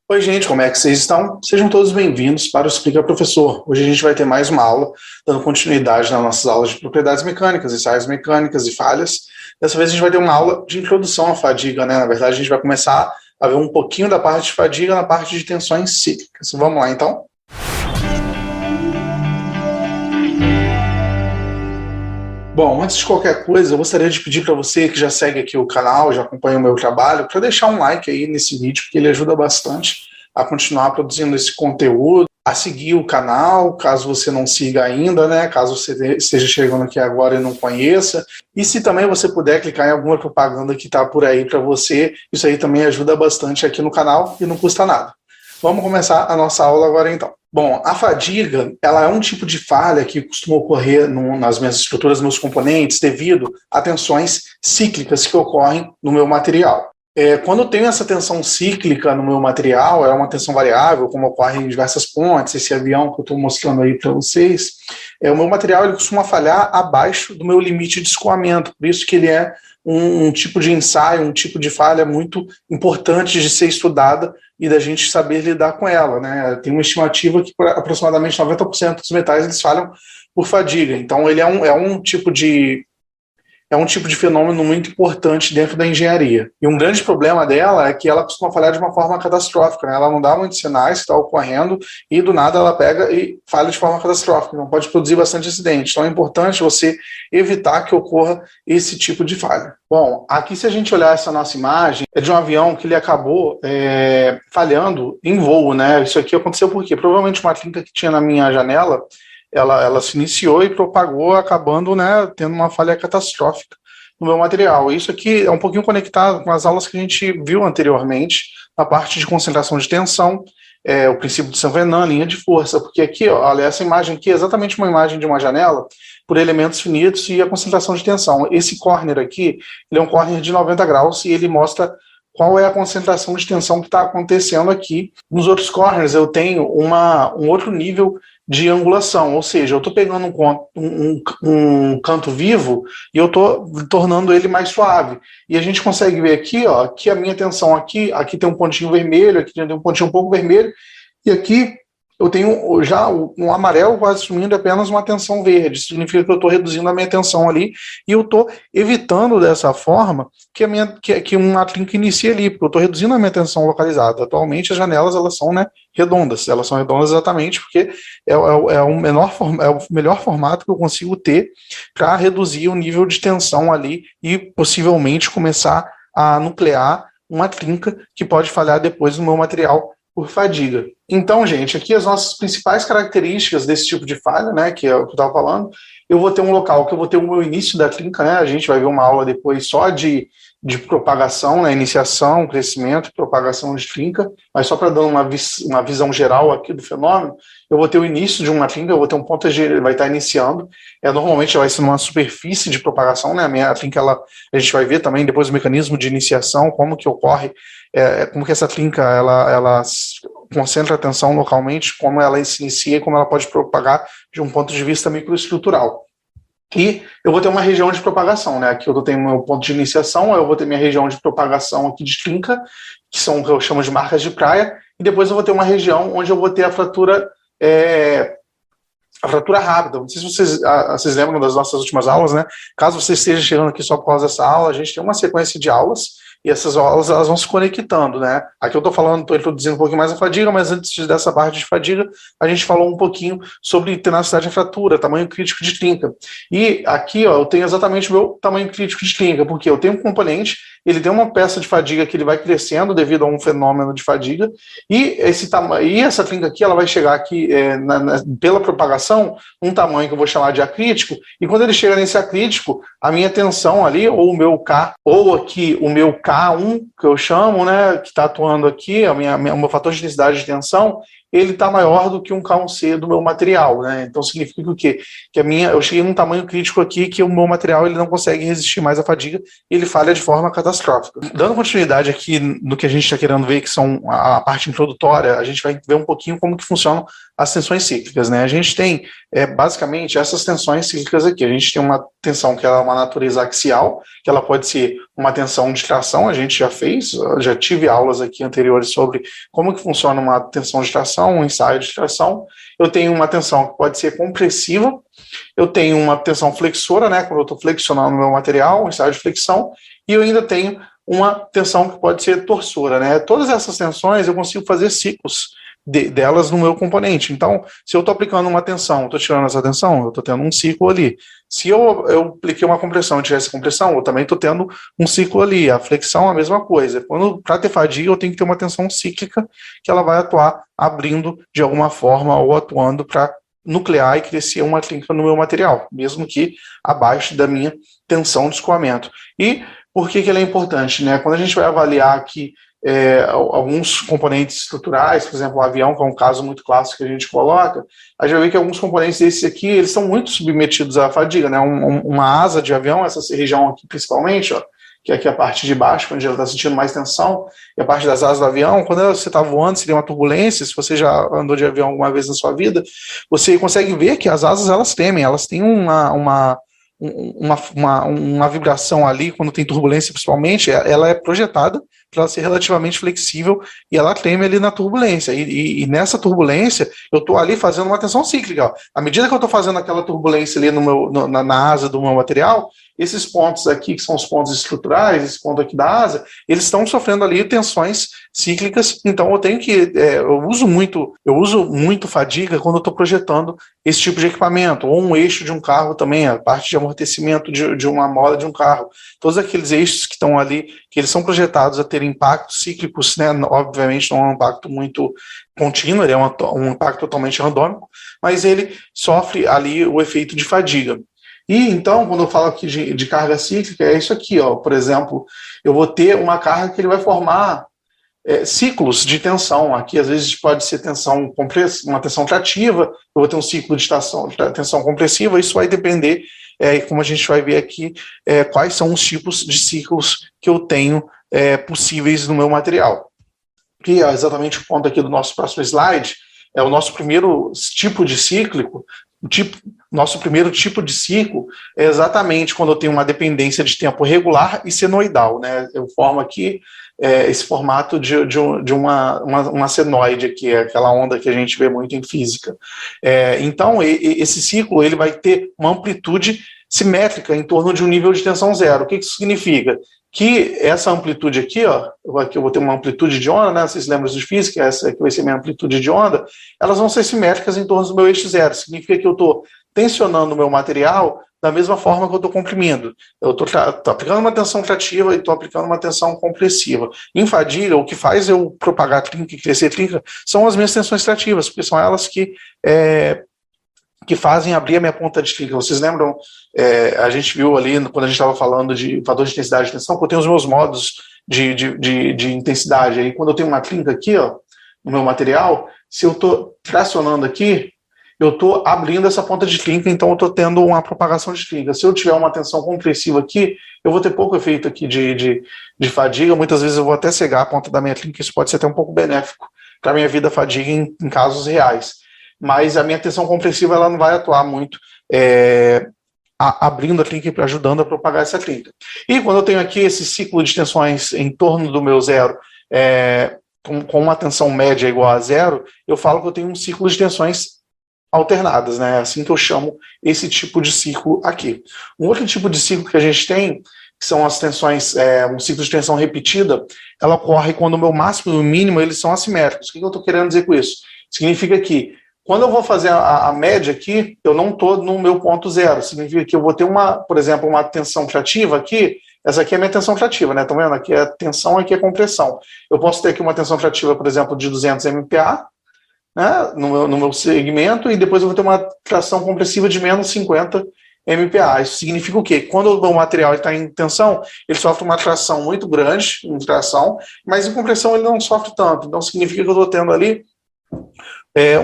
Oi, gente, como é que vocês estão? Sejam todos bem-vindos para o Explica Professor. Hoje a gente vai ter mais uma aula, dando continuidade nas nossas aulas de propriedades mecânicas, ensaios mecânicas e falhas. Dessa vez a gente vai ter uma aula de introdução à fadiga, né? Na verdade, a gente vai começar a ver um pouquinho da parte de fadiga na parte de tensões cíclicas. Vamos lá, então? Bom, antes de qualquer coisa, eu gostaria de pedir para você que já segue aqui o canal, já acompanha o meu trabalho, para deixar um like aí nesse vídeo, porque ele ajuda bastante a continuar produzindo esse conteúdo, a seguir o canal, caso você não siga ainda, né? Caso você esteja chegando aqui agora e não conheça. E se também você puder clicar em alguma propaganda que está por aí para você, isso aí também ajuda bastante aqui no canal e não custa nada. Vamos começar a nossa aula agora então. Bom, a fadiga, ela é um tipo de falha que costuma ocorrer nas minhas estruturas, nos componentes, devido a tensões cíclicas que ocorrem no meu material. Quando eu tenho essa tensão cíclica no meu material, é uma tensão variável, como ocorre em diversas pontes, esse avião que eu estou mostrando aí para vocês, o meu material ele costuma falhar abaixo do meu limite de escoamento, por isso que ele é um tipo de ensaio, um tipo de falha muito importante de ser estudada e da gente saber lidar com ela, né? Tem uma estimativa que aproximadamente 90% dos metais eles falham por fadiga, então ele é um tipo de fenômeno muito importante dentro da engenharia. E um grande problema dela é que ela costuma falhar de uma forma catastrófica, né? Ela não dá muitos sinais que está ocorrendo e do nada ela pega e falha de forma catastrófica, então pode produzir bastante acidente. Então é importante você evitar que ocorra esse tipo de falha. Bom, aqui se a gente olhar essa nossa imagem, é de um avião que ele acabou falhando em voo, né? Isso aqui aconteceu por quê? Provavelmente uma trinca que tinha na minha janela, ela se iniciou e propagou, acabando, né, tendo uma falha catastrófica no meu material. Isso aqui é um pouquinho conectado com as aulas que a gente viu anteriormente, na parte de concentração de tensão, o princípio de Saint-Venant, linha de força, porque aqui, olha, essa imagem aqui é exatamente uma imagem de uma janela por elementos finitos e a concentração de tensão. Esse corner aqui, ele é um corner de 90 graus e ele mostra qual é a concentração de tensão que está acontecendo aqui. Nos outros corners eu tenho um outro nível de angulação, ou seja, eu estou pegando um canto vivo e eu estou tornando ele mais suave. E a gente consegue ver aqui, ó, que a minha tensão aqui tem um pontinho vermelho, aqui tem um pontinho um pouco vermelho, e aqui eu tenho já um amarelo quase assumindo apenas uma tensão verde. Isso significa que eu estou reduzindo a minha tensão ali e eu estou evitando dessa forma que uma trinca inicie ali, porque eu estou reduzindo a minha tensão localizada. Atualmente as janelas elas são, né, redondas. Elas são redondas exatamente porque é o melhor formato que eu consigo ter para reduzir o nível de tensão ali e possivelmente começar a nuclear uma trinca que pode falhar depois no meu material por fadiga. Então, gente, aqui as nossas principais características desse tipo de falha, né, que é o que eu estava falando, eu vou ter um local que eu vou ter o meu início da trinca, né, a gente vai ver uma aula depois só de propagação, né, iniciação, crescimento, propagação de trinca, mas só para dar uma visão geral aqui do fenômeno, eu vou ter o início de uma trinca, eu vou ter um ponto que vai estar iniciando, normalmente vai ser numa superfície de propagação, né, a minha trinca, a gente vai ver também depois o mecanismo de iniciação, como que ocorre, como que essa trinca, ela concentra a tensão localmente, como ela se inicia e como ela pode propagar de um ponto de vista microestrutural. E eu vou ter uma região de propagação, né? Aqui eu tenho meu ponto de iniciação, eu vou ter minha região de propagação aqui de trinca, que são o que eu chamo de marcas de praia, e depois eu vou ter uma região onde eu vou ter a fratura rápida. Não sei se vocês lembram das nossas últimas aulas, né? Caso você esteja chegando aqui só por causa dessa aula, a gente tem uma sequência de aulas, e essas aulas elas vão se conectando, né? Aqui eu estou introduzindo um pouquinho mais a fadiga, mas antes dessa parte de fadiga, a gente falou um pouquinho sobre tenacidade de fratura, tamanho crítico de trinca. E aqui, ó, eu tenho exatamente o meu tamanho crítico de trinca, porque eu tenho um componente, ele tem uma peça de fadiga que ele vai crescendo devido a um fenômeno de fadiga, e essa trinca aqui, ela vai chegar aqui, pela propagação, um tamanho que eu vou chamar de acrítico, e quando ele chega nesse acrítico, a minha tensão ali, ou o meu K, ou aqui o meu K1, que eu chamo, né, que está atuando aqui, o meu fator de densidade de tensão, ele está maior do que um K1C do meu material, né? Então significa o quê? Que eu cheguei num tamanho crítico aqui que o meu material ele não consegue resistir mais à fadiga e ele falha de forma catastrófica. Dando continuidade aqui no que a gente está querendo ver, que são a parte introdutória, a gente vai ver um pouquinho como que funcionam as tensões cíclicas, né? A gente tem basicamente essas tensões cíclicas aqui. A gente tem uma tensão que ela é uma natureza axial, que ela pode ser uma tensão de tração, a gente já fez, já tive aulas aqui anteriores sobre como que funciona uma tensão de tração, um ensaio de tração. Eu tenho uma tensão que pode ser compressiva, eu tenho uma tensão flexora, né, quando eu estou flexionando o meu material, um ensaio de flexão, e eu ainda tenho uma tensão que pode ser torsora, né? Todas essas tensões eu consigo fazer ciclos delas no meu componente. Então, se eu estou aplicando uma tensão, estou tirando essa tensão, eu estou tendo um ciclo ali. Se eu apliquei uma compressão e tirar essa compressão, eu também estou tendo um ciclo ali. A flexão é a mesma coisa. Para ter fadiga, eu tenho que ter uma tensão cíclica que ela vai atuar abrindo de alguma forma ou atuando para nuclear e crescer uma clínica no meu material, mesmo que abaixo da minha tensão de escoamento. E por que ele é importante, né? Quando a gente vai avaliar aqui alguns componentes estruturais, por exemplo, o avião, que é um caso muito clássico que a gente coloca, a gente vai ver que alguns componentes desses aqui, eles são muito submetidos à fadiga, né? Uma asa de avião, essa região aqui principalmente, ó, que é aqui a parte de baixo, onde ela está sentindo mais tensão, e a parte das asas do avião, quando você está voando, seria uma turbulência, se você já andou de avião alguma vez na sua vida, você consegue ver que as asas, elas tremem, elas têm uma vibração ali, quando tem turbulência principalmente, ela é projetada para ela ser relativamente flexível e ela treme ali na turbulência. E nessa turbulência, eu estou ali fazendo uma tensão cíclica. Ó. À medida que eu estou fazendo aquela turbulência ali na asa do meu material, esses pontos aqui, que são os pontos estruturais, esse ponto aqui da asa, eles estão sofrendo ali tensões cíclicas, então eu tenho que, eu uso muito fadiga quando eu estou projetando esse tipo de equipamento, ou um eixo de um carro também, a parte de amortecimento de uma mola de um carro, todos aqueles eixos que estão ali, que eles são projetados a ter impactos cíclicos, né, obviamente não é um impacto muito contínuo, ele é um impacto totalmente randômico, mas ele sofre ali o efeito de fadiga. E então, quando eu falo aqui de carga cíclica, é isso aqui, ó. Por exemplo, eu vou ter uma carga que ele vai formar ciclos de tensão. Aqui, às vezes, pode ser uma tensão trativa, eu vou ter um ciclo de tensão compressiva, isso vai depender, como a gente vai ver aqui, quais são os tipos de ciclos que eu tenho possíveis no meu material. Que é exatamente o ponto aqui do nosso próximo slide, é o nosso primeiro tipo de cíclico. Nosso primeiro tipo de ciclo é exatamente quando eu tenho uma dependência de tempo regular e senoidal, né? Eu formo aqui esse formato de uma senoide aqui, aquela onda que a gente vê muito em física. Então, esse ciclo ele vai ter uma amplitude simétrica em torno de um nível de tensão zero. O que isso significa? Que essa amplitude aqui, ó, aqui eu vou ter uma amplitude de onda, né? Vocês lembram de física? Essa aqui vai ser minha amplitude de onda. Elas vão ser simétricas em torno do meu eixo zero. Significa que eu estou tensionando o meu material da mesma forma que eu estou comprimindo. Eu estou aplicando uma tensão trativa e estou aplicando uma tensão compressiva. Em fadiga, o que faz eu propagar trinca e crescer trinca são as minhas tensões trativas, porque são elas que fazem abrir a minha ponta de trinca. Vocês lembram, a gente viu ali, quando a gente estava falando de fator de intensidade de tensão, que eu tenho os meus modos de intensidade. Aí, quando eu tenho uma trinca aqui, ó, no meu material, se eu estou tracionando aqui, eu estou abrindo essa ponta de trinca, então eu estou tendo uma propagação de trinca. Se eu tiver uma tensão compressiva aqui, eu vou ter pouco efeito aqui de fadiga, muitas vezes eu vou até cegar a ponta da minha trinca, isso pode ser até um pouco benéfico para a minha vida fadiga em casos reais. Mas a minha tensão compressiva ela não vai atuar muito abrindo a trinca e ajudando a propagar essa trinca. E quando eu tenho aqui esse ciclo de tensões em torno do meu zero, com uma tensão média igual a zero, eu falo que eu tenho um ciclo de tensões alternadas, né? É assim que eu chamo esse tipo de ciclo aqui. Um outro tipo de ciclo que a gente tem, que são as tensões, um ciclo de tensão repetida, ela ocorre quando o meu máximo e o mínimo eles são assimétricos. O que eu estou querendo dizer com isso? Significa que quando eu vou fazer a média aqui, eu não estou no meu ponto zero. Significa que eu vou ter por exemplo, uma tensão trativa aqui. Essa aqui é a minha tensão trativa, né? Estão vendo? Aqui é tensão, aqui é compressão. Eu posso ter aqui uma tensão trativa, por exemplo, de 200 MPa, né, no meu segmento, e depois eu vou ter uma tração compressiva de menos 50 MPa. Isso significa o quê? Quando o material está em tensão, ele sofre uma tração muito grande, em tração, mas em compressão ele não sofre tanto. Então significa que eu estou tendo ali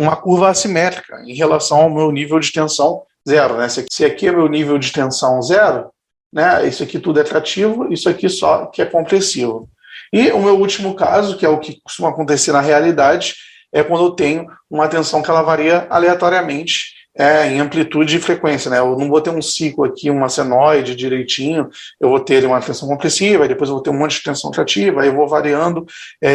uma curva assimétrica em relação ao meu nível de tensão zero. Né? Se aqui é meu nível de tensão zero, né, isso aqui tudo é trativo, isso aqui só que é compressivo. E o meu último caso, que é o que costuma acontecer na realidade, é quando eu tenho uma tensão que ela varia aleatoriamente em amplitude e frequência, né? Eu não vou ter um ciclo aqui, uma senoide direitinho, eu vou ter uma tensão compressiva, e depois eu vou ter um monte de tensão trativa, aí eu vou variando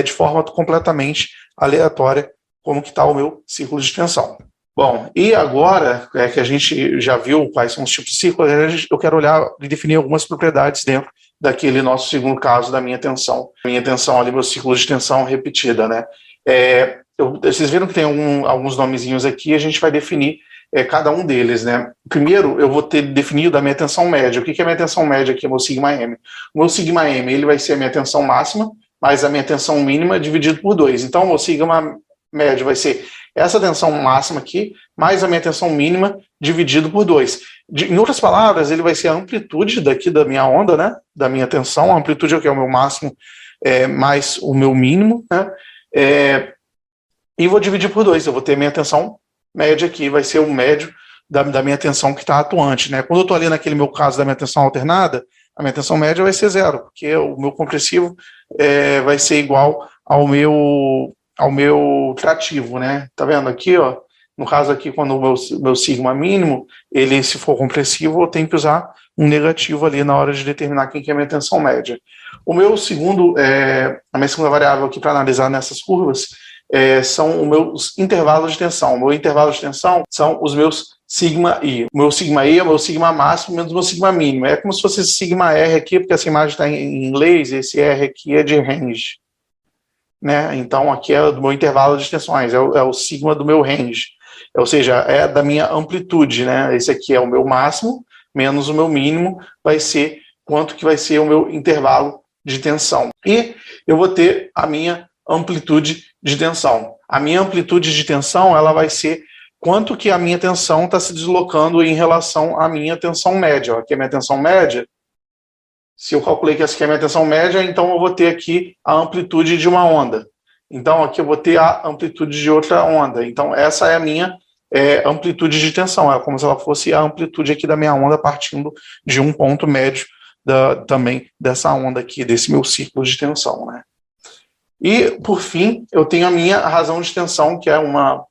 de forma completamente aleatória como que está o meu ciclo de tensão. Bom, e agora que a gente já viu quais são os tipos de ciclo, eu quero olhar e definir algumas propriedades dentro daquele nosso segundo caso da minha tensão. Minha tensão ali, meu ciclo de tensão repetida, né? Vocês viram que tem alguns nomezinhos aqui, a gente vai definir cada um deles, né? Primeiro, eu vou ter definido a minha tensão média. O que é a minha tensão média aqui? É o meu sigma M. O meu sigma M, ele vai ser a minha tensão máxima, mais a minha tensão mínima dividido por 2. Então, o meu sigma médio vai ser essa tensão máxima aqui, mais a minha tensão mínima dividido por 2. Em outras palavras, ele vai ser a amplitude daqui da minha onda, né? Da minha tensão. A amplitude é o que é o meu máximo, mais o meu mínimo, né? E vou dividir por 2. Eu vou ter minha tensão média aqui, vai ser o médio da minha tensão que está atuante, né? Quando eu estou ali naquele meu caso da minha tensão alternada, a minha tensão média vai ser 0, porque o meu compressivo vai ser igual ao meu trativo, né? Tá vendo aqui, ó? No caso aqui, quando o meu sigma mínimo, ele, se for compressivo, eu tenho que usar um negativo ali na hora de determinar quem que é a minha tensão média. A minha segunda variável aqui para analisar nessas curvas são os meus intervalos de tensão. O meu intervalo de tensão são os meus sigma I. O meu sigma I é o meu sigma máximo menos o meu sigma mínimo. É como se fosse esse sigma R aqui, porque essa imagem está em inglês, esse R aqui é de range. Né? Então, aqui é do meu intervalo de tensões, é o sigma do meu range. Ou seja, é da minha amplitude. Né? Esse aqui é o meu máximo, menos o meu mínimo, vai ser quanto que vai ser o meu intervalo de tensão. E eu vou ter a minha amplitude de tensão. A minha amplitude de tensão, ela vai ser quanto que a minha tensão está se deslocando em relação à minha tensão média. Aqui é a minha tensão média. Se eu calculei que essa aqui é a minha tensão média, então eu vou ter aqui a amplitude de uma onda. Então aqui eu vou ter a amplitude de outra onda. Então essa é a minha amplitude de tensão. É como se ela fosse a amplitude aqui da minha onda partindo de um ponto médio também dessa onda aqui, desse meu círculo de tensão, né? E, por fim, eu tenho a minha razão de tensão, que é uma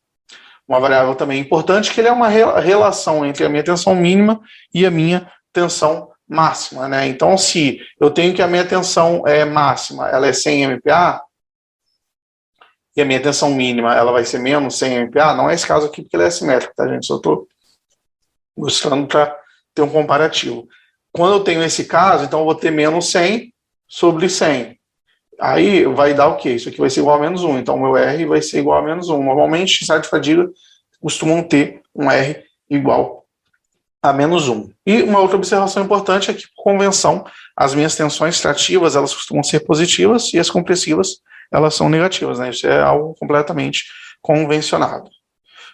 variável também importante, que ele é uma relação entre a minha tensão mínima e a minha tensão máxima, né? Então, se eu tenho que a minha tensão máxima ela é 100 MPa, e a minha tensão mínima ela vai ser menos 100 MPa, não é esse caso aqui porque ele é assimétrico, tá, gente? Só estou mostrando para ter um comparativo. Quando eu tenho esse caso, então eu vou ter menos 100 sobre 100. Aí vai dar o quê? Isso aqui vai ser igual a menos 1. Então, o meu R vai ser igual a menos 1. Normalmente, em de fadiga, costumam ter um R igual a menos 1. E uma outra observação importante é que, por convenção, as minhas tensões trativas, elas costumam ser positivas e as compressivas, elas são negativas, né? Isso é algo completamente convencionado.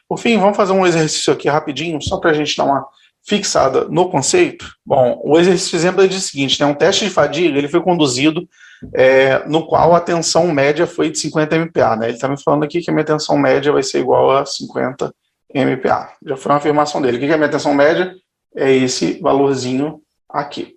Por fim, vamos fazer um exercício aqui rapidinho, só para a gente dar uma fixada no conceito. Bom, o exercício exemplo é o seguinte, né? Um teste de fadiga, ele foi conduzido no qual a tensão média foi de 50 MPa, né? Ele está me falando aqui que a minha tensão média vai ser igual a 50 MPa. Já foi uma afirmação dele. O que é a minha tensão média? É esse valorzinho aqui.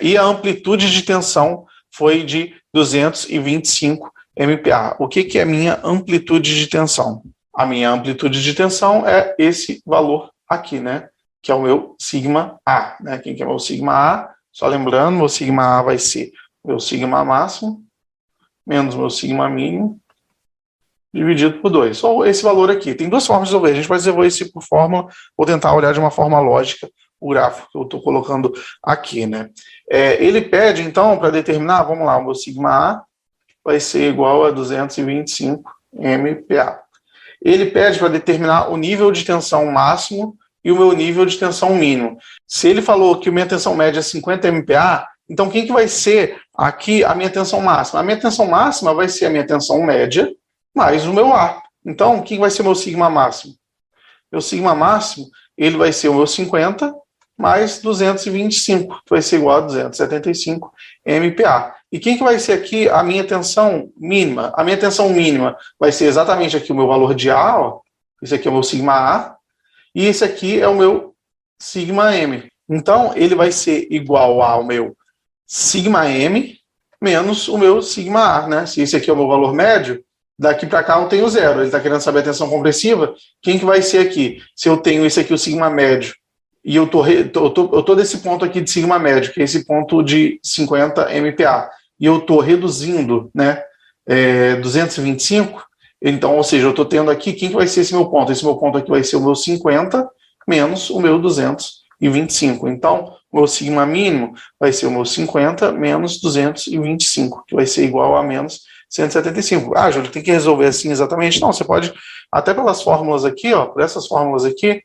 E a amplitude de tensão foi de 225 MPa. O que é a minha amplitude de tensão? A minha amplitude de tensão é esse valor aqui, né? Que é o meu sigma A, né? Quem que é o meu sigma A? Só lembrando, meu sigma A vai ser meu sigma máximo menos meu sigma mínimo dividido por 2. Só esse valor aqui. Tem duas formas de resolver. A gente vai resolver isso por fórmula, vou tentar olhar de uma forma lógica o gráfico que eu estou colocando aqui, né? Ele pede, então, para determinar, vamos lá, o meu sigma A vai ser igual a 225 MPa. Ele pede para determinar o nível de tensão máximo e o meu nível de tensão mínimo. Se ele falou que a minha tensão média é 50 MPa, então quem que vai ser aqui a minha tensão máxima? A minha tensão máxima vai ser a minha tensão média mais o meu A. Então, quem vai ser o meu sigma máximo? Meu sigma máximo, ele vai ser o meu 50 mais 225, que vai ser igual a 275 MPa. E quem que vai ser aqui a minha tensão mínima? A minha tensão mínima vai ser exatamente aqui o meu valor de A, ó. Esse aqui é o meu sigma A, e esse aqui é o meu sigma M. Então, ele vai ser igual ao meu sigma M menos o meu sigma A, né? Se esse aqui é o meu valor médio, Daqui para cá eu tenho 0. Ele está querendo saber a tensão compressiva. Quem que vai ser aqui? Se eu tenho esse aqui, o sigma médio, e eu tô desse ponto aqui de sigma médio, que é esse ponto de 50 MPa, e eu estou reduzindo, né, 225, então, ou seja, eu estou tendo aqui, quem que vai ser esse meu ponto? Esse meu ponto aqui vai ser o meu 50 menos o meu 225. Então, o meu sigma mínimo vai ser o meu 50 menos 225, que vai ser igual a menos 175. Ah, Júlio, tem que resolver assim exatamente? Não, você pode, até pelas fórmulas aqui, ó, por essas fórmulas aqui,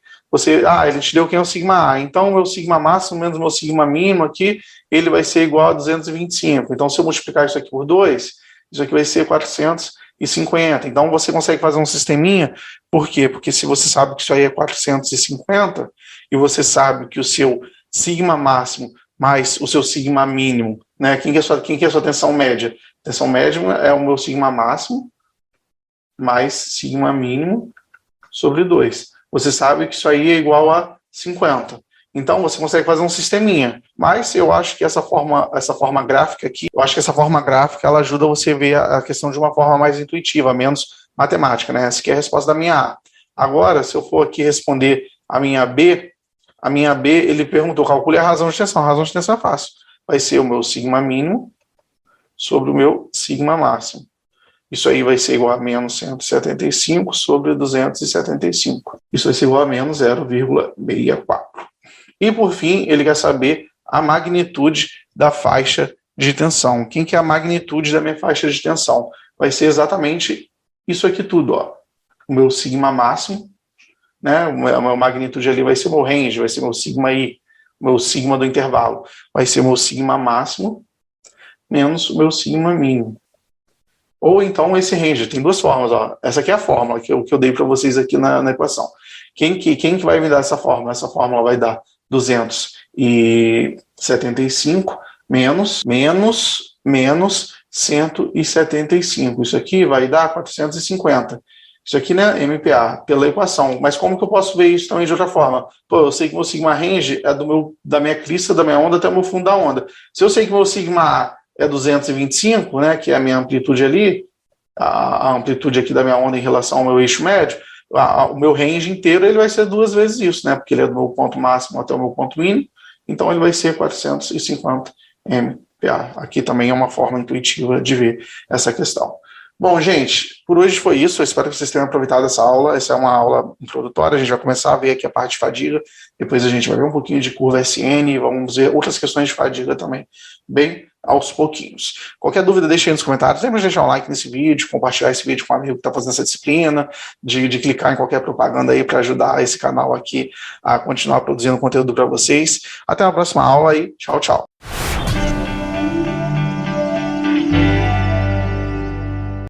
ele te deu quem é o sigma A. Então, o meu sigma máximo menos o meu sigma mínimo aqui, ele vai ser igual a 225. Então, se eu multiplicar isso aqui por 2, isso aqui vai ser 450. Então, você consegue fazer um sisteminha. Por quê? Porque se você sabe que isso aí é 450, e você sabe que o seu sigma máximo mais o seu sigma mínimo, né? Quem que é a sua tensão média? Tensão média é o meu sigma máximo mais sigma mínimo sobre 2. Você sabe que isso aí é igual a 50. Então, você consegue fazer um sisteminha. Mas eu acho que essa forma gráfica aqui, ela ajuda você a ver a questão de uma forma mais intuitiva, menos matemática, né? Essa aqui é a resposta da minha A. Agora, se eu for aqui responder a minha B, ele perguntou, calcule a razão de tensão. A razão de tensão é fácil. Vai ser o meu sigma mínimo sobre o meu sigma máximo. Isso aí vai ser igual a menos 175 sobre 275. Isso vai ser igual a menos 0,64. E, por fim, ele quer saber a magnitude da faixa de tensão. Quem que é a magnitude da minha faixa de tensão? Vai ser exatamente isso aqui tudo, ó. O meu sigma máximo, né? A minha magnitude ali vai ser o meu range, vai ser meu sigma I, meu sigma do intervalo. Vai ser o meu sigma máximo menos o meu sigma mínimo. Ou então esse range, tem duas formas, ó. Essa aqui é a fórmula que eu dei para vocês aqui na equação. Quem que vai me dar essa fórmula? Essa fórmula vai dar 275 menos 175. Isso aqui vai dar 450. Isso aqui, né, MPa, pela equação. Mas como que eu posso ver isso também de outra forma? Pô, eu sei que meu sigma range é da minha crista, da minha onda até o meu fundo da onda. Se eu sei que meu sigma A é 225, né, que é a minha amplitude ali, a amplitude aqui da minha onda em relação ao meu eixo médio, o meu range inteiro ele vai ser 2 vezes isso, né, porque ele é do meu ponto máximo até o meu ponto mínimo, então ele vai ser 450 MPa. Aqui também é uma forma intuitiva de ver essa questão. Bom, gente, por hoje foi isso. Eu espero que vocês tenham aproveitado essa aula. Essa é uma aula introdutória. A gente vai começar a ver aqui a parte de fadiga. Depois a gente vai ver um pouquinho de curva SN e vamos ver outras questões de fadiga também, bem aos pouquinhos. Qualquer dúvida, deixe aí nos comentários. Lembra de deixar um like nesse vídeo, compartilhar esse vídeo com um amigo que está fazendo essa disciplina, de clicar em qualquer propaganda aí para ajudar esse canal aqui a continuar produzindo conteúdo para vocês. Até a próxima aula e tchau, tchau.